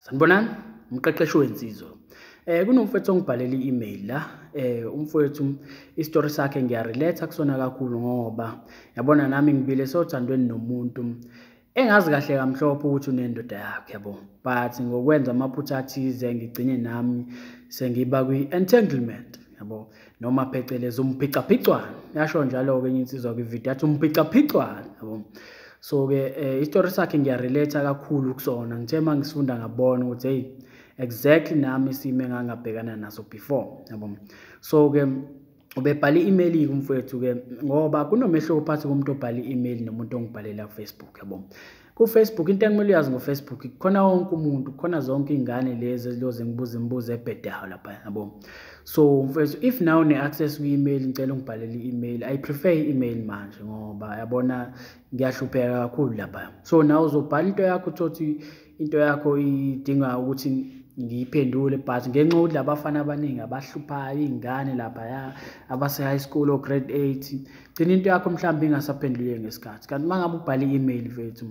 Sanibonani, umqeqeshi wensizwa. Kunomfowethu ongibhalela i-email la. Umfowethu istory sakhe ngiyarelate kusona kakhulu ngoba yabona nami ngibile sothandweni nomuntu engazi kahle kamhlophe ukuthi unendoda yakhe yabo. But ngokwenza amaphutha athize ngigcine nami sengiba kwi-entanglement yabo, noma phecelezi umphicaphicwano. Yasho njalo ke enye insizwa kwivideo yathi umphicaphicwano yabo. So ke istory sakhe ngiyarelate kakhulu kusona. Ngithe mangisifunda ngabona ukuthi hey exactly nami isimo engangabhekana naso before yabo. So ke ubebhala i-email kumfowethu ke ngoba kunomehluko phakathi komuntu obhala i-email nomuntu ongibhalela ku-Facebook yabo. Ku-Facebook into engimele uyazi ngo-Facebook khona wonke umuntu, khona zonke ingane lezi eziloze ngibuza imibuzo ebhedayo lapha yabo. So mfowethu, if now une-access kwi-email ngicela ungibhalele i-email, I prefer i-email manje ngoba yabona ngiyahlupheka kakhulu lapha. So nawe uzobhala into yakho uthi into yakho idinga ukuthi ngiyiphendule, but ngenxa yokuthi labafana abaningi abahluphayo ingane lapha abase-high school o grade 8 gcina into yakho mhlawumbe ingasaphenduleki ngesikhathi. Kanti mangabe ubhala i-email mfethu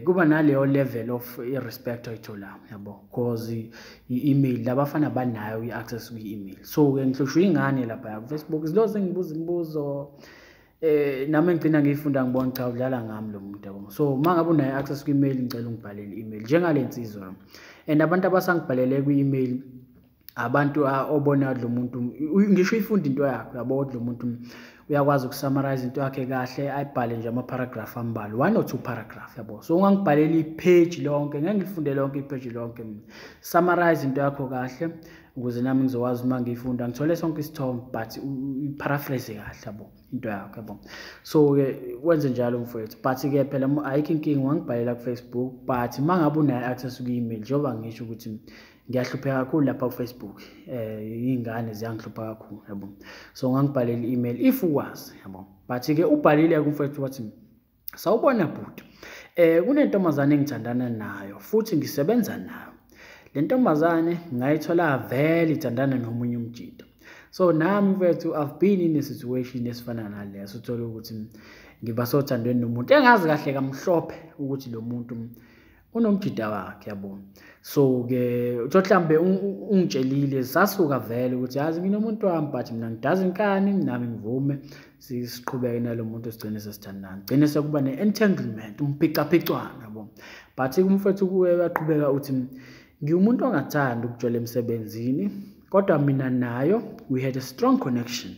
kuba naleyo level of respect oyitholayo yabo, because i-email labafana banayo i-access kwi-email. So ke ngihlushwa ingane lapha ku Facebook ziloze ngibuza imibuzo nami ngicina ngiyifunda ngibona cha udlala ngami lo muntu yabo. So mangabe unayo access kwi-email ngicela ungibhalele i-email njengale nsizwa. And abantu abasangibhalele kwi-email abantu obona lo muntu ngisho ifunda into yakho yabo, lo muntu uyakwazi ukusummarize into yakhe kahle ayibhale nje ama-paragraph ambalwa, 1 or 2 paragraph yabo. So ungangibhalela i-page lonke, ngeke ngilifunde lonke i-page lonke, summarize into yakho kahle ukuze nami ngizokwazi uma ngiyifunda ngithole sonke isithombe but paraphrase kahle yabo into yakho yabo. So ke wenze njalo mfowethu, but ke phela ayikho inkinga ungangibhalela ku-Facebook, but mangabe unayo access kwi-email njengoba ngisho ukuthi ngiyahlupheka kakhulu lapha ku-Facebook, iy'ngane ziyangihlupha kakhulu yabo. So ungangibhalela i-email if ukwazi yabo. But ke ubhalile kumfowethu wathi sawubona bhuti, kunentombazane engithandana nayo futhi ngisebenza nayo. Le ntombazane ngayithola vele ithandana nomunye umjito. So nami mfethu I've been in a situation esifana naleso, uthola ukuthi ngiba sothandweni nomuntu engazi kahle kamhlophe ukuthi lo muntu unomjida wakhe yabo. So ke mhlambe ungitshelile sasuka vele ukuthi yazi nginomuntu wami but mina ngidazi inkani nami ngivume siqhubeke nalo muntu sigcine sesithandana, gcine sekuba ne-entanglement, umphicaphicwano yabo. But kumfethu kuwe uyaqhubeka uthi ngiwumuntu ongathanda ukujwayela emsebenzini kodwa mina nayo we had a strong connection,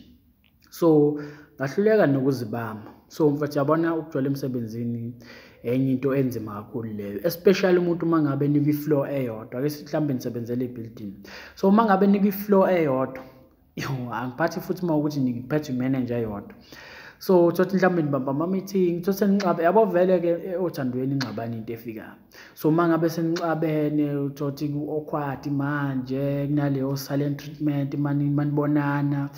so ngahluleka nokuzibamba. So mfethu yabona ukujwayela emsebenzini enye into enzima kakhulu leyo, especially umuntu mangabe nika i-floor eyodwa ke mhlawumbe nisebenzele i-building. So mangabe nika i-floor eyodwa angiphathi futhi uma ukuthi ngiphethe i-manager eyodwa, so thothi mhlawumbe nibamba ama-meeting thothi senixabe yabo vele ke othandweni ingxabano into efikayo. So mangabe senixabene uthothi ku-awkward manje kunaleyo silent treatment manibonana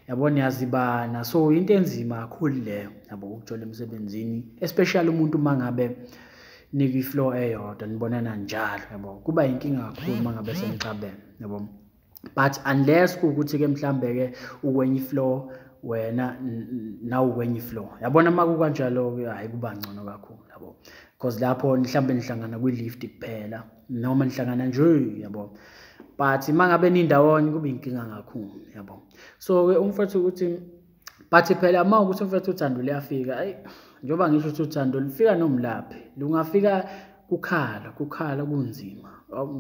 yabona yazibana. So into enzima kakhulu leyo yabo ukujwayela emsebenzini, especially umuntu mangabe nika i-floor eyodwa nibonana njalo yabo, kuba inkinga kakhulu mangabe senixabene yabo. But unless kuukuthi ke mhlambe ke ukwenye i-floor wena nawu kwenye i-floor yabona makukanjalo ke hayi kuba ngcono kakhulu yabo, because lapho mhlambe nihlangana kwi-lift kuphela noma nihlangana nje yabo. But mangabe nindawonye kuba inkinga kakhulu yabo. So ke umfethu ukuthi but phela uma ukuthi umfethu uthando liyafika, hayi njengoba ngisho ukuthi uthando lifika nomlaphi, lungafika kukhala kunzima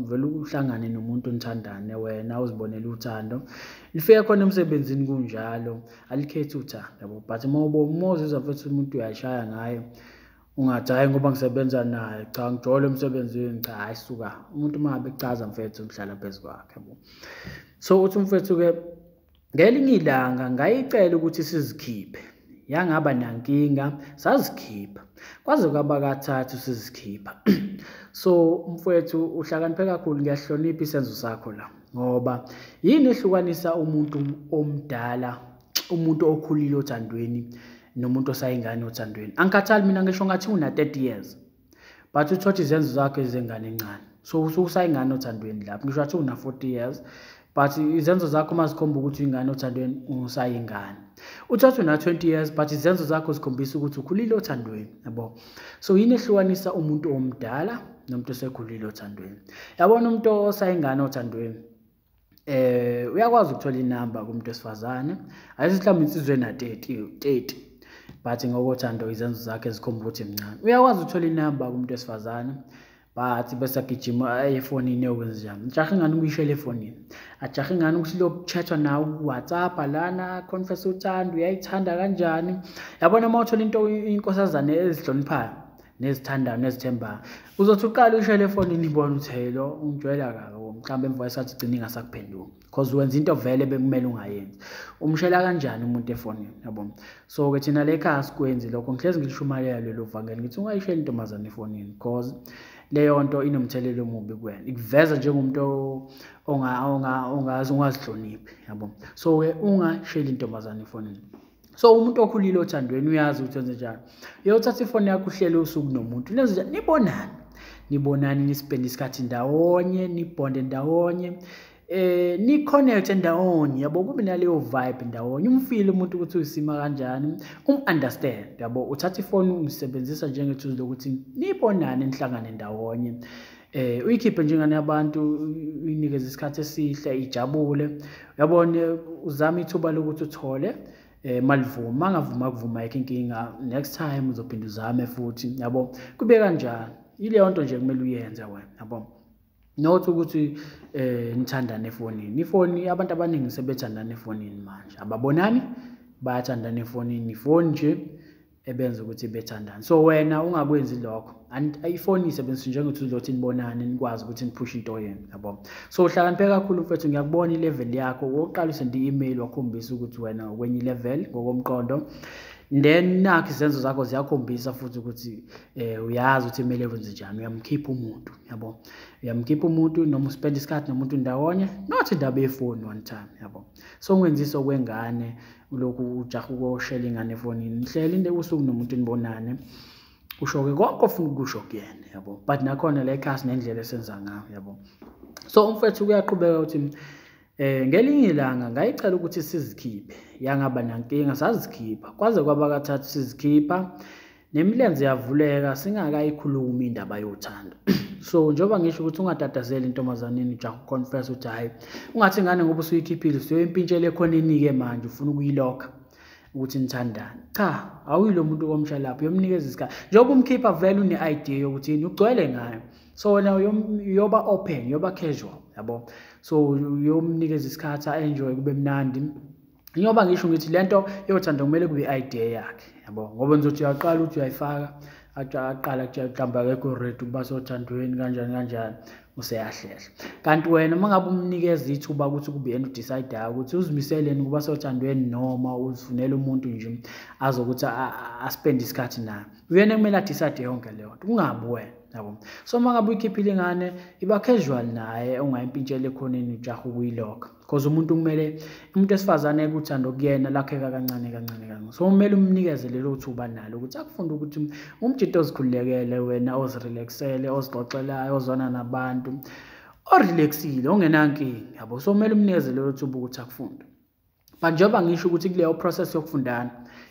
vele uhlangane nomuntu onithandane wena uzibonela uthando, lifika khona emsebenzini kunjalo alikhethi uthando yabo. But uma uzizwa futhi umuntu uyashaya ngayo ungathi hayi ngoba ngisebenza naye cha ngijole emsebenzini, cha hayi suka umuntu mangabe echaza mfethu ngihlala phezu kwakhe yabo. So uthi mfethu ke ngelinye ilanga ngayicela ukuthi sizikhiphe, yangaba nankinga sazikhipha kwaze kwaba kathathu sizikhipha. So mfethu uhlakaniphe kakhulu, ngiyahlonipha isenzo sakho la ngoba yini ehlukanisa umuntu omdala, umuntu okhulile othandweni nomuntu osayingane othandweni? Angikhathali mina ngisho ngathi una 30 years but uthothi izenzo zakho ezengane encane. So usayingane othandweni lapho, ngisho ngathi una 40 years but izenzo zakho mazikhomba ukuthi ingane othandweni usayingane. Uthothi una 20 years but izenzo zakho zikhombisa ukuthi ukhulile othandweni yabo. So yini ehlukanisa umuntu omdala nomuntu osekhulile othandweni. Yabona umuntu osayingane othandweni uyakwazi ukuthola inamba kumuntu wesifazane ayisithi mhlawumbe insizwe na 30 but ngokothando izenzo zakhe zikhomba ukuthi emncane. Uyakwazi ukuthola inamba kumuntu wesifazane but bese agijima efonini yokwenzani. Njaha ingane ukuyishela efonini. Ajaha ingane ukuthi lokuthatha nawe ku-WhatsApp lana confess uthando uyayithanda kanjani. Yabona uma uthola into inkosazane ezihloniphayo nezithandayo nezithembayo uzothi uqala uyishela efonini ibona ukuthi hello ungijwayela kako mhlawumbe emva kwesikhathi igcina ingasakuphenduki because wenza into vele bekumele ungayenzi. Umshela kanjani umuntu efonini yabona. So ke thina lekhaya sikwenzi lokho ngihlezi ngilishumayela lelo vangeli ngithi ungayishela intombazane efonini because leyo nto inomthelelo omubi kuwena. Ikuveza njengomuntu ungazihloniphi yabo. So ke ungasheli intombazane efonini. So umuntu okhulile othandweni uyazi ukuthi wenze njani. Uyothatha ifoni yakho uhlele usuku nomuntu nenze njani nibonani nispend isikhathi ndawonye nibonde ndawonye ni-connect ndawonye yabo kube naleyo vibe ndawonye umfile umuntu ukuthi uyisima kanjani understand yabo. Uthatha ifoni umsebenzisa njengethuzi lokuthi nibonane nihlangane ndawonye uyikhiphe njengane abantu uyinikeze isikhathi esihle ijabule yabona uzama ithuba lokuthi uthole malivuma angavuma kuvuma yake inkinga next time uzophinda uzame futhi yabo kube kanjani. Ileyo nto nje kumele uyenze wena yabo. Not ukuthi nithandane efonini. Ifoni abantu abaningi sebethandana efonini manje. Ababonani bayathandana efonini. Ifoni nje ebenza ukuthi bethandane. So wena ungakwenzi lokho. Ifoni isebenzisa njengokuthi lothi nibonane nikwazi ukuthi nipush into yenu yabo. So uhlakaniphe kakhulu mfethu ngiyakubona ilevel yakho. Oqala usende i-email wakhombisa ukuthi wena kwenye level ngokomqondo. Then nakho izenzo zakho ziyakhombisa futhi ukuthi uyazi ukuthi kumele wenze njani. Uyamkhipha umuntu yabo. Uyamkhipha umuntu noma uspend isikhathi nomuntu ndawonye not indaba yefoni one time yabo. So ungenzisa okwengane ulokhu ujaha ukoshela ingane efonini. Nihlele inde usuku nomuntu nibonane ushoke konke ofuna ukusho kuyena yabo. But nakhona la ekhasi nendlela esenza ngayo yabo. So umfethu uyaqhubeka uthi ngelinye ilanga ngayicela ukuthi sizikhiphe yangaba nankinga sazikhipha kwaze kwaba kathathu sizikhipha nemilenze yavuleka singakayikhuluma indaba yothando. So njoba ngisho ukuthi ungatatazeli intombazaneni ujaha uconfess ukuthi hayi ungathi ngane ngoba usuyikhiphile uyoyimpintshela ekhoneni ke manje ufuna ukuyilokha ukuthi nithandane. Cha awuyilo muntu komsha lapho uyomnikeza isikhathi njengoba umkhipha vele une-idea yokuthi yini ugcwele ngayo. So wena uyoba open yoba casual yabo. So uyomnikeza isikhathi enjoy kube mnandi. Njengoba ngisho ngithi lento yothando kumele kube idea yakhe yabo. Ngoba ngizothi uyaqala ukuthi uyayifaka aqala kuhlamba akekho ready ukuba sothandweni kanjani useyahlela. Kanti wena mangabe umnikeza ithuba ukuthi kube yena udecide ukuthi uzimiseleni kuba sothandweni noma uzifunela umuntu nje azokuthi aspend isikhathi naye. Uyena kumele adecide yonke leyo nto kungabi wena yabo. So mangabe uyikhiphile ingane iba casual naye ungayimpintshela ekhoneni ujaha ukuyilokha because umuntu kumele umuntu esifazane ekuthanda kuyena lakheka kancane. So kumele umnikeze lelo thuba nalo ukuthi akufunda ukuthi umjito ozikhulekele wena ozirelaxele ozixoxelayo ozona nabantu orelaxile ongenankinga yabo. So kumele umnikeze lelo thuba ukuthi akufunda. But njengoba ngisho ukuthi kuleyo process yokufundana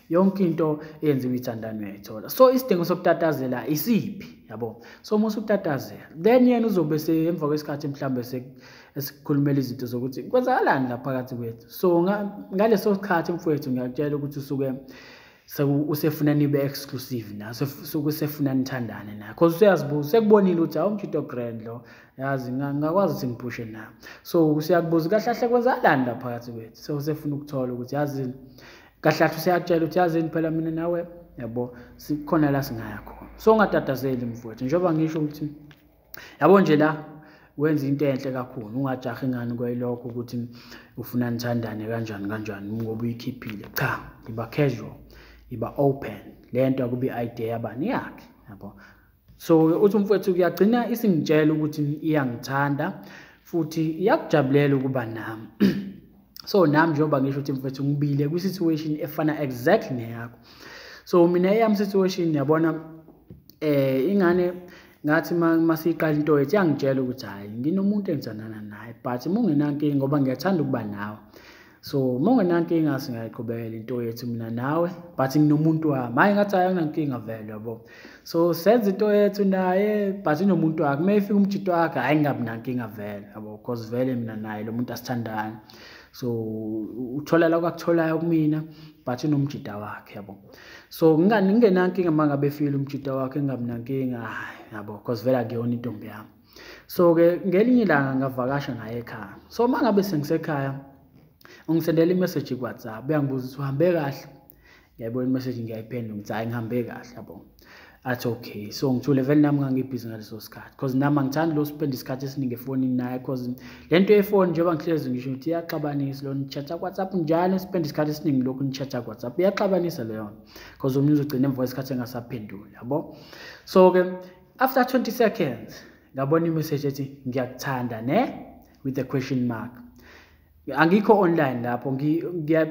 yonke into eyenziwa ithandano uyayithola. So isidingo sokutatazela isiphi yabo. So musu ukutatazela then yena uzobe emva kwesikhathi mhlambe esikhulumela izinto zokuthi kwenzakalani lapha phakathi kwethu. So ngaleso sikhathi mfowethu ngiyakutshela ukuthi usuke usefuna nibe exclusive naso usefuna nithandane naye because uyazibuza sekubonile ukuthi awumjito grand lo yazi ngakwazi ukuthi ngiphushe nawe. So usiyakubuza kahle kwenzakalani lapha phakathi kwethu. So usefuna ukuthola ukuthi yazi kahle usiyakutshela ukuthi yazini phela mina nawe yabo sikhona la singaya khona. So ungatatazeli mfowethu njengoba ngisho ukuthi yabo nje la wenza into enhle kakhulu ungajahi ingane kwayilokho ukuthi ufuna nithandane kanjani ngoba uyikhiphile. Cha iba casual iba open lento akubi idea yabani yakhe yabo. So uthi mfowethu kuyagcina isingitshela ukuthi iyangithanda futhi iyakujabulela ukuba nami. So nami njengoba ngisho ukuthi mfethu ngibile kwi situation efana exactly neyakho. So mina eyami situation yabona ingane ngathi masiqala into yethu yangitshela ukuthi hayi nginomuntu engithandana naye but mungenankinga ngoba ngiyathanda ukuba nawe. So mongenankinga singayiqhubekela into yethu mina nawe but nginomuntu wami hayi ngathi ayanginankinga vele yabo. So senze into yethu naye but inomuntu wakhe mayifika umjito wakhe hayi ngabi nankinga vele yabo because vele mina naye lo muntu asithandana. So uthola la kwakutholayo kumina but unomjita wakhe yabo. So ngingenankinga mangabe feel umjita wakhe ngabi nankinga yabo because vele akuyona intombi yami. So ke ngelinye ilanga ngavakasha naye ekhaya. So mangabe sengisekhaya ungisendela imessage ku WhatsApp uyangibuza ukuthi uhambe kahle. Ngiyayibona imessage ngiyayiphendula ngithi hayi ngihambe kahle yabo. Athi okay. So ngithule vele nami ngangibhizi ngaleso sikhathi because nami angithandi lo spend isikhathi esiningi efonini naye because lento yefoni njengoba ngihlezi ngisho ukuthi iyaxabanisa lo nichatta ku WhatsApp njalo spend isikhathi esiningi lokhu nichatta ku WhatsApp iyaxabanisa leyo because umuntu uzogcina emva kwesikhathi engasaphenduli yabo. So ke after 20 seconds ngabona imessage ethi ngiyakuthanda ne with a question mark. Angikho online lapho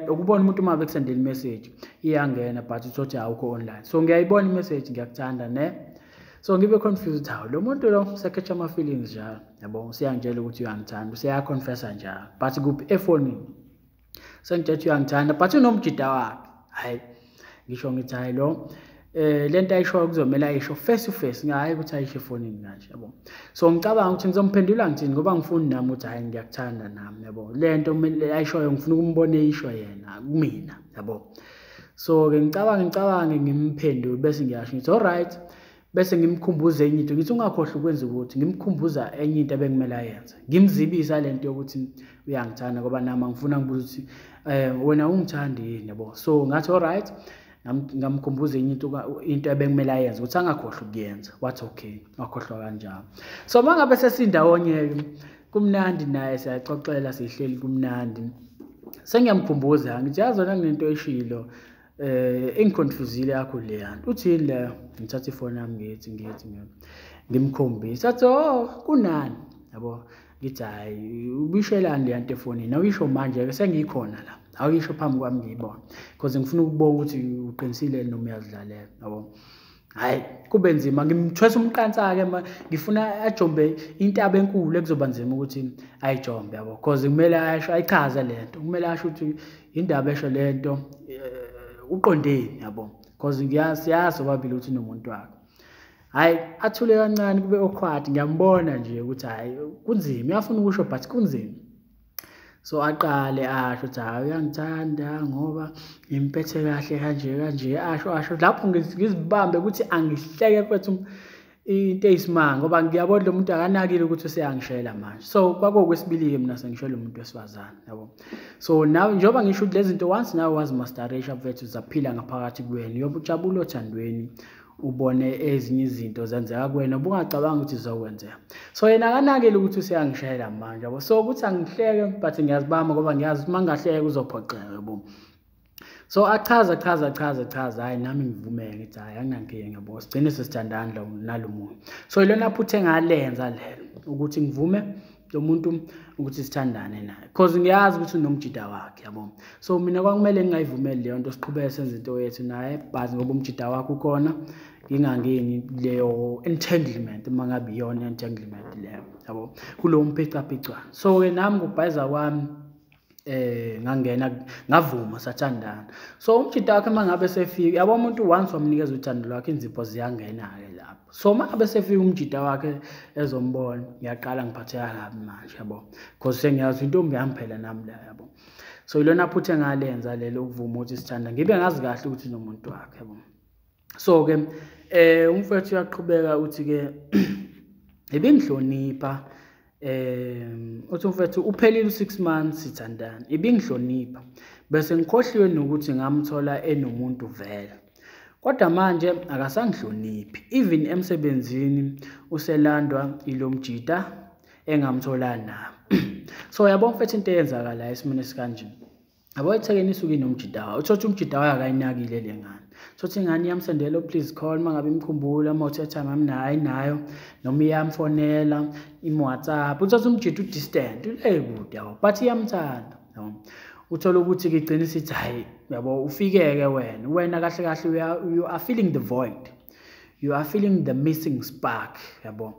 ukubona umuntu uma bekusendela imessage iyangena but uthothi awukho online. So ngiyayibona imessage ngiyakuthanda ne. So ngibe confused hawo lo muntu lo sekhetha ama feelings njalo yabo usiyangitshela ukuthi uyangithanda usiyaconfessa njalo but kuphi efonini sengithethe uyangithanda but unomjida wakhe hayi ngisho ngithi hayi lo lento ayisho kuzomela ayisho face to face ngayi ukuthi ayisho efonini kanje yabo. So ngicabanga ukuthi ngizomphendula ngithini ngoba ngifuni nami ukuthi hayi ngiyakuthanda nami yabo lento ayishoyo ngifuna ukumbona eyisho yena kumina yabo. So ke ngicabange ngimphendule bese ngiyasho ngithi alright bese ngimkhumbuza enye into ngithi ungakhohlwa ukwenza ukuthi ngimkhumbuza enye into ebengimele ayenze ngimzibisa lento yokuthi uyangithanda ngoba nami ngifuna ngibuza ukuthi wena ungithanda yini yabo. So ngathi alright ngamkhumbuza enye into ebengimele ayenze ukuthi angakhohlwa ukuyenza. Wathi okay wakhohlwa kanjalo. So mangabe sesindawonye kumnandi naye siyaxoxela sihleli kumnandi sengiyamkhumbuza ngithi yazona nginento eshilo engiconfusile yakho le yanto uthini le. Ngithatha ifoni yami ngithi ngimkhombisa athi oh kunani yabo. Ngithi hayi ubishelani le yanto efonini awuyisho manje ke sengikhona la awuyisho phambi kwami ngiyibona because ngifuna ukubona ukuthi uqinisile noma uyazidlalela yabo. Hayi kube nzima ngimthwesa umqansa ke ngifuna ajombe intaba enkulu ekuzoba nzima ukuthi ayijombe yabo because kumele ayisho ayichaze lento kumele asho ukuthi indaba esho lento uqondeni yabo because ngiyazi obabili ukuthi nomuntu wakhe. Hayi athule kancane kube awkward ngiyambona nje ukuthi hayi kunzima uyafuna ukusho but kunzima. So aqale asho ukuthi hayi uyangithanda ngoba ngimpethe kahle kanje asho lapho ngizibambe ukuthi angihleke kwethu into eyisimanga ngoba ngiyabona lo muntu akanakile ukuthi useyangishela manje. So kwakuwesibili ke mina sengishela umuntu wesifazane yabo. So nawe njengoba ngisho ukuthi lezi zinto once nawe wazimasterisha mfethu zaphila ngaphakathi kuwena yoba ujabula othandweni ubone ezinye izinto zenzeka kuwena ubungacabanga ukuthi zizokwenzeka. So yena akanakile ukuthi useyangishela manje yabo. So ukuthi angihleke but ngiyazibamba ngoba ngiyazi mangahleke uzophoxeka yabo. So achaza hayi nami ngivumele ngithi hayi anginankinga yabo sigcine sesithandana nalomunye. So ilona phuthe ngalenza lelo ukuthi ngivume lo muntu ukuthi sithandane naye because ngiyazi ukuthi unomjida wakhe yabo. So mina kwakumele ngingayivumeli leyo nto siqhubeke senze into yethu naye but ngoba umjida wakhe ukhona ngingangeni leyo entanglement mangabe iyona entanglement leyo yabo kulo Umphicaphicwano. So ke nami ngokubhayiza kwami ngangena ngavuma sathandana. So umjida wakhe mangabe sefika yabo umuntu once wamnikeza uthando lwakhe inzipho ziyangena ke lapho. So mangabe sefika umjida wakhe ezombona ngiyaqala ngiphatheka kabi manje yabo because sengiyazi intombi yami phela nami la yabo. So ilona phuthe ngalenza lelo ukuvuma ukuthi sithanda ngibe ngazi kahle ukuthi nomuntu wakhe yabo. So ke umfethu uyaqhubeka uthi ke ebingihlonipha uthi umfethu uphelile 6 months sithandana ibingihlonipha bese ngikhohliwe nokuthi ngamthola enomuntu vele kodwa manje akasangihloniphi even emsebenzini uselandwa ilomjida engamthola na. So yabo mfethu into eyenzakala esimene sikanje yabo ethekeni isuke nomjida uthothi umjida wakhe akayinakile lengane. Sothi ingane yamsendela please call mangabe imkhumbula mawuthetha mami nayo noma iyamfonela WhatsApp uthothi umjida udistant kude yabo but iyamthanda yabo. Uthola ukuthi ke igcina isithi hayi yabo ufikeke wena kahle you are feeling the void, you are feeling the missing spark yabo.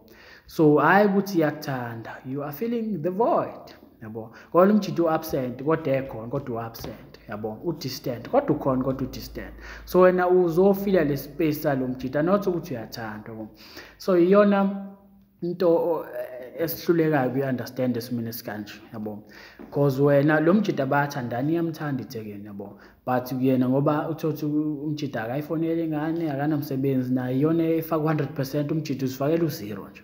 So hayi ukuthi iyakuthanda, you are feeling the void yabo. Ngoba umjida u-absent kodwa ekhona kodwa u-absent, yabo. U-distant kodwa ukhona kodwa u-distant. So wena uzofila le space salo mjida, not ukuthi uyathanda, yabo. So iyona into esihlulekayo uyi-understand esimeni esikanje, yabo. Because wena lo mjida bayathandana, iyamthanda iThekwini, yabo. But yena ngoba uthothi umjida akayifonele ingane, akanamsebenzi nayo, iyona efaka 100%, umjida uzifakela u-0 nje.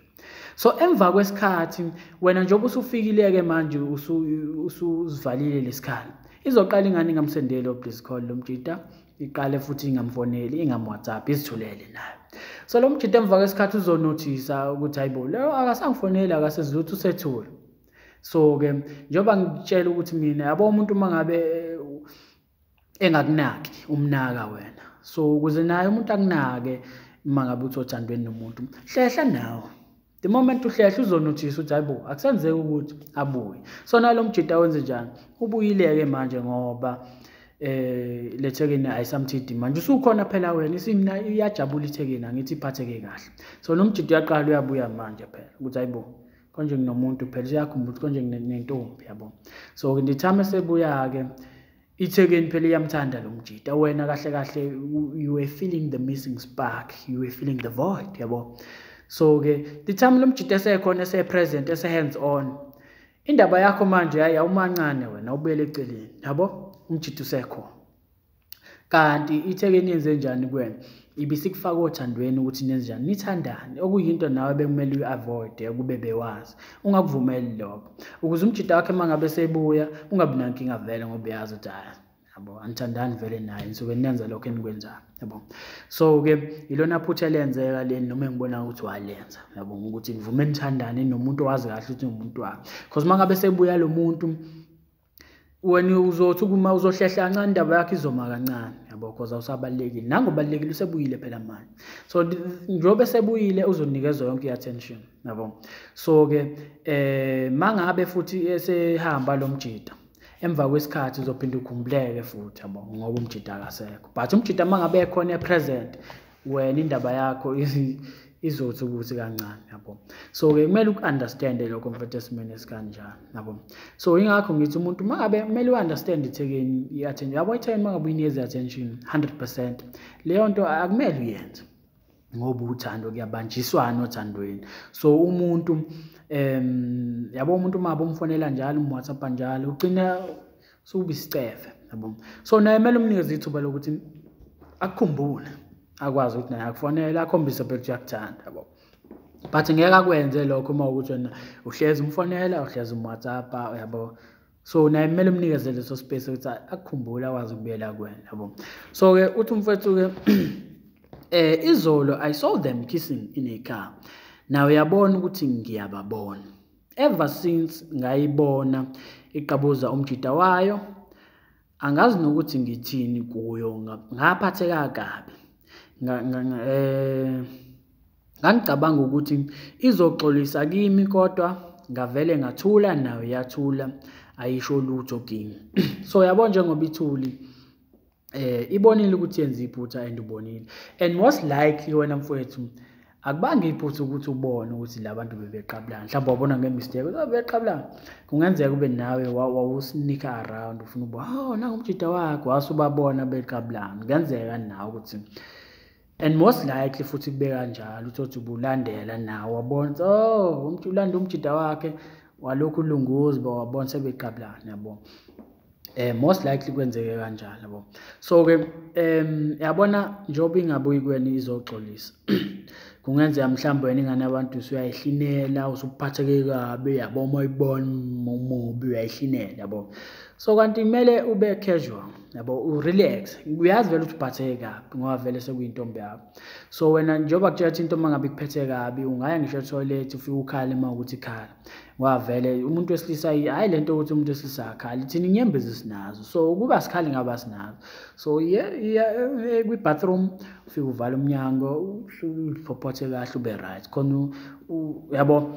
So emva kwesikhathi wena njengoba usufikile-ke manje usuzivalile lesikhala, izoqala ingane ingamsendeli please call lo mjida, iqale futhi ingamfoneli, ingam-WhatsApp, izithulele nayo. So lo mjida emva kwesikhathi uzonothisa ukuthi hayibo lo akasangifoneli, akasezilutho, usethule. So-ke njengoba ngitshela ukuthi mina yabo umuntu mangabe engakunaki umnaka wena, so ukuze naye umuntu akunake mangabe uthandweni nomuntu, hlehla nawe. The moment uhlehla uzonothisa ukuthi hayibo akusenzeki ukuthi abuye. So nalo mjida wenze njani, ubuyile-ke manje ngoba le Thekwini ayisamthidi manje, usukhona phela wena, isimna iyajabula iThekwini, angithi iphatheke kahle. So nomjida uyaqala uyabuya manje phela ukuthi hayibo konje nginomuntu phela, siyakhumbula konje nginentombi, yabo. So ngithama esebuya-ke iThekwini phela iyamthanda lo mjida, wena kahle kahle you were feeling the missing spark, you were feeling the void, yabo. So-ke the time lo mjida esekhona, ese-present, ese-hands on, indaba yakho manje hayi awumancane wena, ubuyele eceleni, yabo. Umjida usekhona. Kanti iThekwini yenze njani kuwena? Ibisikufaka othandweni ukuthi nenze njani, nithandane, okuyinto nawe bekumele uyi-avoid ukube bewazi, ungakuvumeli lokho, ukuze umjida wakhe mangabe sebuya ungabi nankinga vele ngoba uyazi ukuthi hayi yabo anithandani vele naye, nisuke nenza lokho enikwenzayo, yabo. So-ke ilona phutha elenzeka leni, noma ngibona ukuthi walenza, yabo, ukuthi nivume nithandane nomuntu owazi kahle ukuthi umuntu wakhe. Because mangabe sebuya lo muntu, wena uzothi uma uzohlehla kancane indaba yakhe izoma kancane, yabo, because awusabalekile, nangobalekile usebuyile phela manje. So njengoba sebuyile uzonikezwa yonke i-attention, yabo. So-ke mangabe futhi esehamba lo mjida, emva kwesikhathi uzophinda ukhumbuleke futhi, yabo, ngoba umjida akasekho. But umjida mangabe ekhona e-present, wena indaba yakho izothi ukuthi kancane, yabo. So-ke kumele uku-understande lokho mfethu esimeni esikanjani, yabo. So ingakho ngithi umuntu mangabe kumele u-understand iThekwini i-attention, yabo. iThekwini mangabe uyinikeza i-attention 100%, leyo nto akumele uyenze ngoba uthando kuyabanjiswana othandweni. So umuntu yabo, umuntu mangabe umfonela njalo, umWhatsApp njalo, ugcina suba isicefe, yabo. So naye kumele umnikeze ithuba lokuthi akukhumbule, akwazi ukuthi naye akufonela, akhombise phela ukuthi uyakuthanda, yabo. But ngeke akwenze lokho uma ukuthi wena uhlezi umfonela, uhlezi umWhatsApp, yabo. So naye kumele umnikeze leso space ukuthi akukhumbule, akwazi ukubuyela kuwena, yabo. So-ke uthi umfethu-ke izolo I saw them kissing in a car. Now uyabona ukuthi ngiyababona. Ever since ngayibona iqabuza umjida wayo, angazi nokuthi ngithini kuyo, ngaphatheka kabi. Ngicabanga ukuthi izoxolisa kimi kodwa ngavele ngathula, nayo yathula, ayisho lutho kimi. So yabona njengoba ithuli ibonile ukuthi yenza iphutha and ubonile, and most likely wena mfowethu akubange iphutha ukuthi ubone ukuthi labantu bebeqabulana, mhlawumbe wabona ngemistake bebeqabulana. Kungenzeka ube nawe wawusinika around ufuna uba nangu umjida wakho, wasubabona beqabulana, kungenzeka nawe ukuthi, and most likely futhi kube kanjalo, uthi ubulandela nawe wabona umuntu ulanda umjida wakhe, walokhu ulunguzi wabona sebeqabulana, yabo. Most likely kwenzeke kanjalo, yabo. So-ke yabona njengoba ingabuyi kuwena izoxolisa, kungenzeka mhlawumbe wena ingane abantu usuyayihlinela, usuphatheke kabi, yabo, uma uyibona umubi uyayihlinela, yabo. So kanti kumele ube casual, yabo, urelax, uyazi vele ukuthi uphatheke kabi ngoba vele sekuyintombi yakho. So wena njengoba kutshela ukuthi intombi mangabe ikuphethe kabi, ungaya ngisho e-toilet ufike ukhale uma ukuthi ikhala, ngoba vele umuntu wesilisa hayi lento ukuthi umuntu wesilisa akhali, thina inyembezi sinazo, so ukuba sikhali ngaba sinazo. So kwi-bathroom ufike uvala umnyango, uphopothe kahle, ube right khona yabo,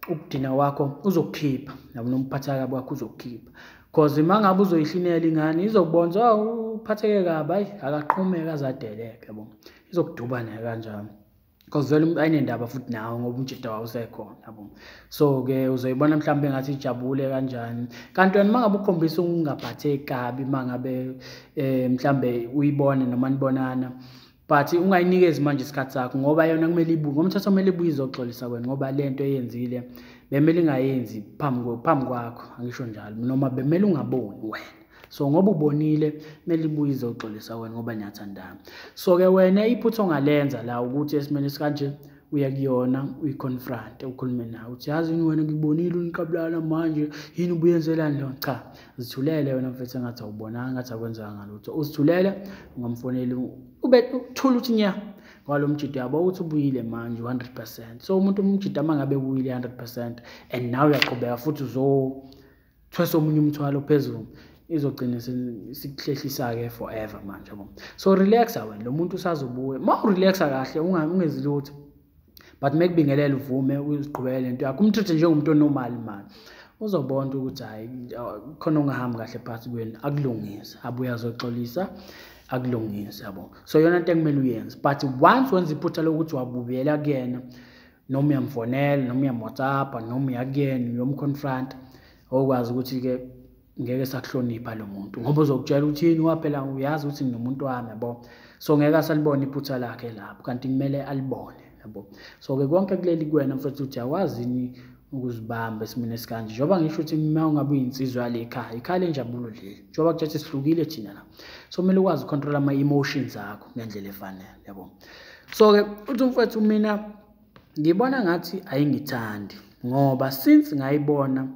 ukudina wakho uzokukhipha, yabo, nomphatha kabi wakho uzokukhipha. Because mangabe uzoyihlinela ingane izokubona uphatheke kabi, hayi akaqhumeka azadeleke, yabo, izokuduba naye kanjalo. because vele ayinendaba futhi nawe ngoba umjida wawusekhona yabo. So ke uzoyibona mhlawumbe ngathi ijabule kanjani, kanti wena mangabe ukhombisa ukungaphatheki kabi, mangabe mhlawumbe uyibone noma nibonana, but ungayinikezi manje isikhathi sakho ngoba yona kumele ibuye ngomthetho, kumele ibuye izoxolisa wena ngoba lento eyenzile bemele ingayenzi phambi kwakho, angisho njalo, noma bemele ungaboni wena. So ngoba ubonile kumele ibuye izoxolisa wena ngoba niyathandana. So ke wena iphutha ongalenza la ukuthi esimene sikanje uya kuyona uyiconfront, ukhulume nawe uthi yazi yini wena ngikubonile uniqabulana manje yini ubuyenzelani lo. Cha, zithulele wena mfethu engathi awubonanga, ngathi akwenzanga ngalutho, uzithulele, ungamfoneli ube uthula uthi nya kwalo mjida yabo uthi ubuyile manje 100%. So umuntu umjida mangabe ubuyile 100% and now uyaqhubeka futhi uzothwesa omunye umthwalo phezulu, izogcina sikuhlehlisa ke forever manje yabo. So relaxa wena, lo muntu usazobuya, ma urelaxa kahle ungezi lutho, but mekubingelela uvume uziqhubekele lento yakho, umthethe njengomuntu onormal manje, uzobona ukuthi hayi khona ungahambi kahle phakathi kwenu, akulungise, abuya azoxolisa, akulungise yabo. So yona into ekumele uyenze, but once wenza iphutha lokuthi wabuyela kuyena, noma uyamfonela noma uyamwhatsapp noma uyakuyena uyomconfront, okwazi ukuthi ke ngeke sakuhlonipha lo muntu ngoba uzokutshela uthini waphela uyazi ukuthi nginomuntu wami yabo. So ngeke asalibona iphutha lakhe lapho, kanti kumele alibone yabo. So ke konke kuleli kuwena mfethu uthi awazini ukuzibamba esimene esikanje, njengoba ngisho ukuthi uma ungabe uyinsizwa yale ikhaya lenjabulo leli, njengoba kuthi sihlukile thina la. So kumele ukwazi ucontrol ama emotions akho ngendlela efanele yabo. So ke uthi mfethu mina ngibona ngathi ayingithandi ngoba since ngayibona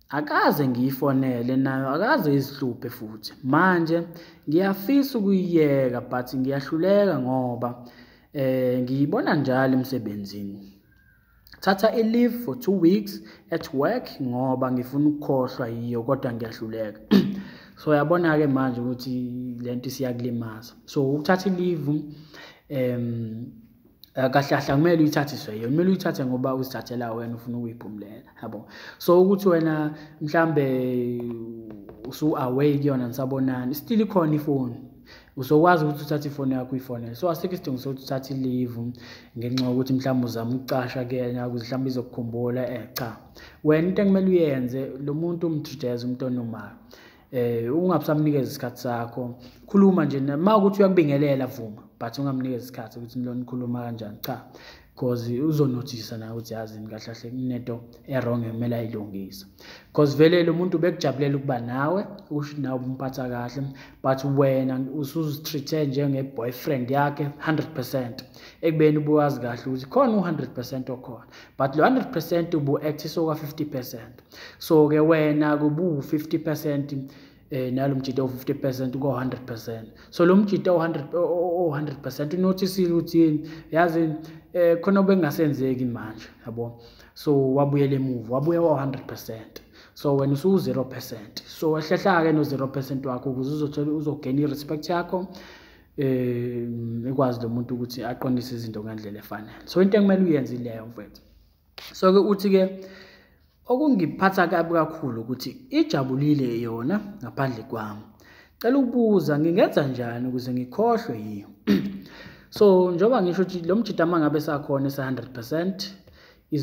akaze ngiyifonele nayo, akaze izihluphe futhi manje ngiyafisa ukuyiyeka but ngiyahluleka ngoba ngiyibona njalo emsebenzini. Thatha i-leave for 2 weeks at work ngoba ngifuna ukukhohlwa yiyo kodwa ngiyahluleka. So yabona ke manje ukuthi lento siyakulimaza. So ukuthatha i-leave kahlahla kumele uyithathiswe yona, kumele uyithathe ngoba uzithathela wena ufuna ukuyiphumulela yabo. So ukuthi wena mhlambe usu-away kuyona nisabonani, still ikhona ifoni, usokwazi ukuthi uthathe ifoni yakho uyifonele. So asikho isidingo sokuthi uthathe i-leave ngenxa yokuthi mhlawumbe uzama ukucasha kuyena ukuze mhlawumbe izokukhumbula. Cha, wena into ekumele uyenze, lo muntu umtreat umuntu onormal, ungabusamnikeza isikhathi sakho, khuluma nje uma ukuthi uyakubingelela vuma, but ungamnikeza isikhathi ukuthi lo nikhuluma kanjani. Cha, because uzonothisa nawe ukuthi yazini kahle kahle kunento wrong ekumele ayilungise, because vele lo muntu bekujabulela ukuba nawe, usho nawe umphatha kahle, but wena usuzitreat njenge-boyfriend yakhe 100%, ekubeni ubuwazi kahle ukuthi khona u-100% okhona, but lo 100% ubu-actisa oka-50%. So ke wena kubu-50% nalo mjida o-50% ko-100%. So lo mjida o-100% unothisile ukuthi yazi khona obengasenzeki manje yabo. So wabuyela emuva, wabuya wa-100%. So wena usu-0%. So wehlehla-ke no-0% wakho ukuze uzogena i-respect yakho, ekwazi lo muntu ukuthi aqondise izinto ngendlela efanele. So into ekumele uyenze ileyo mfethu. So ke uthi-ke okungiphatha kabi kakhulu ukuthi ijabulile yona ngaphandle kwami, cela ukubuza ngingenza njani ukuze ngikhohlwe yiyo. So njengoba ngisho ukuthi lo mjida mangabe sakhona esa 100%,